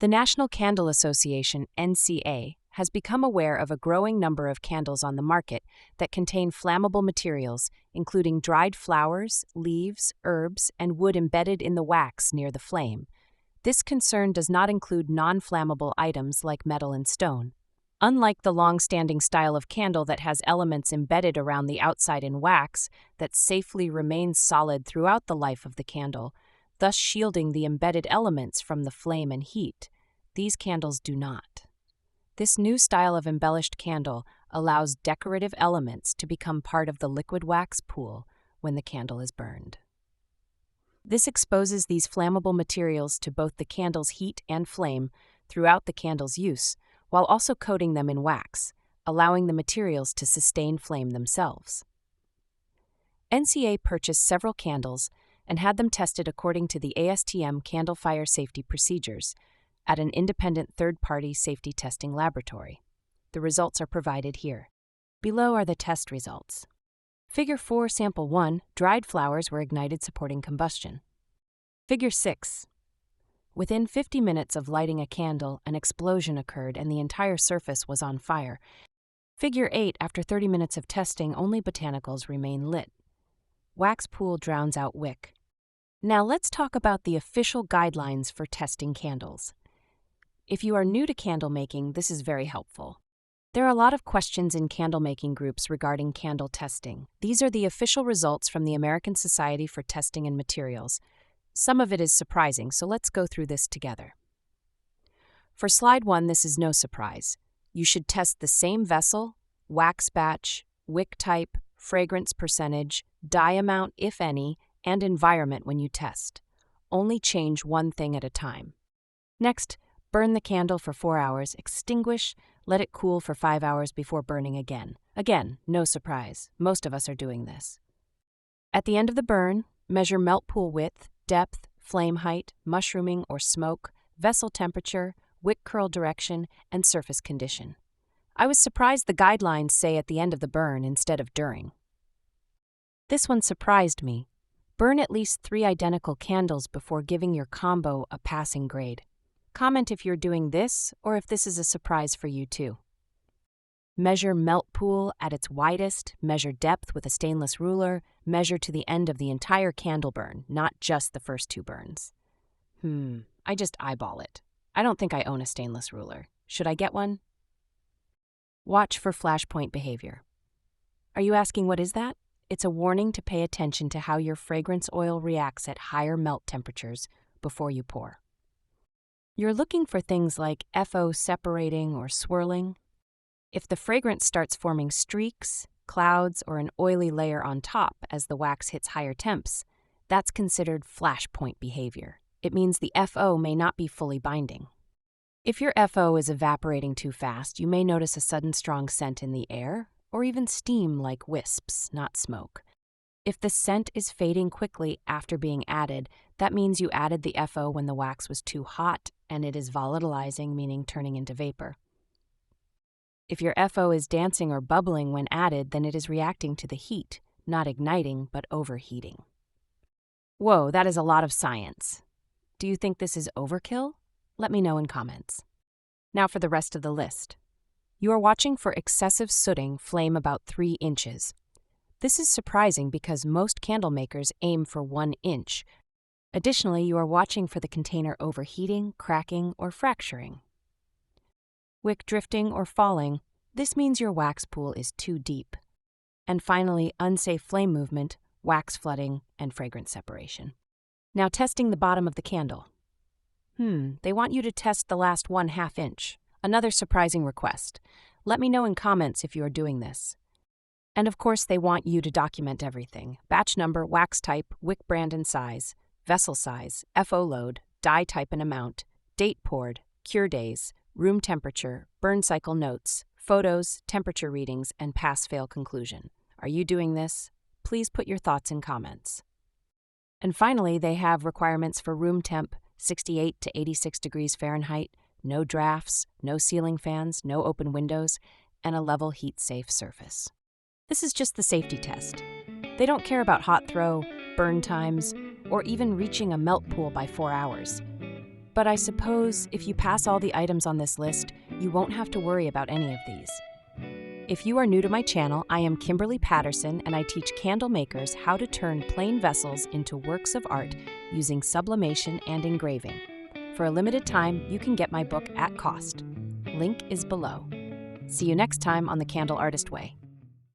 The National Candle Association, NCA, has become aware of a growing number of candles on the market that contain flammable materials, including dried flowers, leaves, herbs, and wood embedded in the wax near the flame. This concern does not include non-flammable items like metal and stone. Unlike the long-standing style of candle that has elements embedded around the outside in wax that safely remains solid throughout the life of the candle, thus shielding the embedded elements from the flame and heat, these candles do not. This new style of embellished candle allows decorative elements to become part of the liquid wax pool when the candle is burned. This exposes these flammable materials to both the candle's heat and flame throughout the candle's use, while also coating them in wax, allowing the materials to sustain flame themselves. NCA purchased several candles and had them tested according to the ASTM candle fire safety procedures at an independent third-party safety testing laboratory. The results are provided here. Below are the test results. Figure 4, Sample 1, dried flowers were ignited supporting combustion. Figure 6. Within 50 minutes of lighting a candle, an explosion occurred and the entire surface was on fire. Figure 8, after 30 minutes of testing, only botanicals remain lit. Wax pool drowns out wick. Now let's talk about the official guidelines for testing candles. If you are new to candle making, this is very helpful. There are a lot of questions in candle making groups regarding candle testing. These are the official results from the American Society for Testing and Materials. Some of it is surprising, so let's go through this together. For slide 1, this is no surprise. You should test the same vessel, wax batch, wick type, fragrance percentage, dye amount, if any, and environment when you test. Only change one thing at a time. Next, burn the candle for 4 hours, extinguish, let it cool for 5 hours before burning again. Again, no surprise, most of us are doing this. At the end of the burn, measure melt pool width, depth, flame height, mushrooming or smoke, vessel temperature, wick curl direction, and surface condition. I was surprised the guidelines say at the end of the burn instead of during. This one surprised me. Burn at least 3 identical candles before giving your combo a passing grade. Comment if you're doing this or if this is a surprise for you too. Measure melt pool at its widest, measure depth with a stainless ruler, measure to the end of the entire candle burn, not just the first 2 burns. I just eyeball it. I don't think I own a stainless ruler. Should I get one? Watch for flashpoint behavior. Are you asking what is that? It's a warning to pay attention to how your fragrance oil reacts at higher melt temperatures before you pour. You're looking for things like FO separating or swirling. If the fragrance starts forming streaks, clouds, or an oily layer on top as the wax hits higher temps, that's considered flashpoint behavior. It means the FO may not be fully binding. If your FO is evaporating too fast, you may notice a sudden strong scent in the air, or even steam like wisps, not smoke. If the scent is fading quickly after being added, that means you added the FO when the wax was too hot and it is volatilizing, meaning turning into vapor. If your FO is dancing or bubbling when added, then it is reacting to the heat, not igniting, but overheating. Whoa, that is a lot of science. Do you think this is overkill? Let me know in comments. Now for the rest of the list. You are watching for excessive sooting, flame about 3 inches. This is surprising because most candle makers aim for 1 inch. Additionally, you are watching for the container overheating, cracking, or fracturing. Wick drifting or falling, this means your wax pool is too deep. And finally, unsafe flame movement, wax flooding, and fragrance separation. Now testing the bottom of the candle. They want you to test the last 1/2 inch. Another surprising request. Let me know in comments if you are doing this. And of course, they want you to document everything. Batch number, wax type, wick brand and size, vessel size, FO load, dye type and amount, date poured, cure days, room temperature, burn cycle notes, photos, temperature readings, and pass-fail conclusion. Are you doing this? Please put your thoughts in comments. And finally, they have requirements for room temp, 68 to 86 degrees Fahrenheit, no drafts, no ceiling fans, no open windows, and a level heat-safe surface. This is just the safety test. They don't care about hot throw, burn times, or even reaching a melt pool by 4 hours. But I suppose if you pass all the items on this list, you won't have to worry about any of these. If you are new to my channel, I am Kimberly Patterson, and I teach candle makers how to turn plain vessels into works of art using sublimation and engraving. For a limited time, you can get my book at cost. Link is below. See you next time on The Candle Artist Way.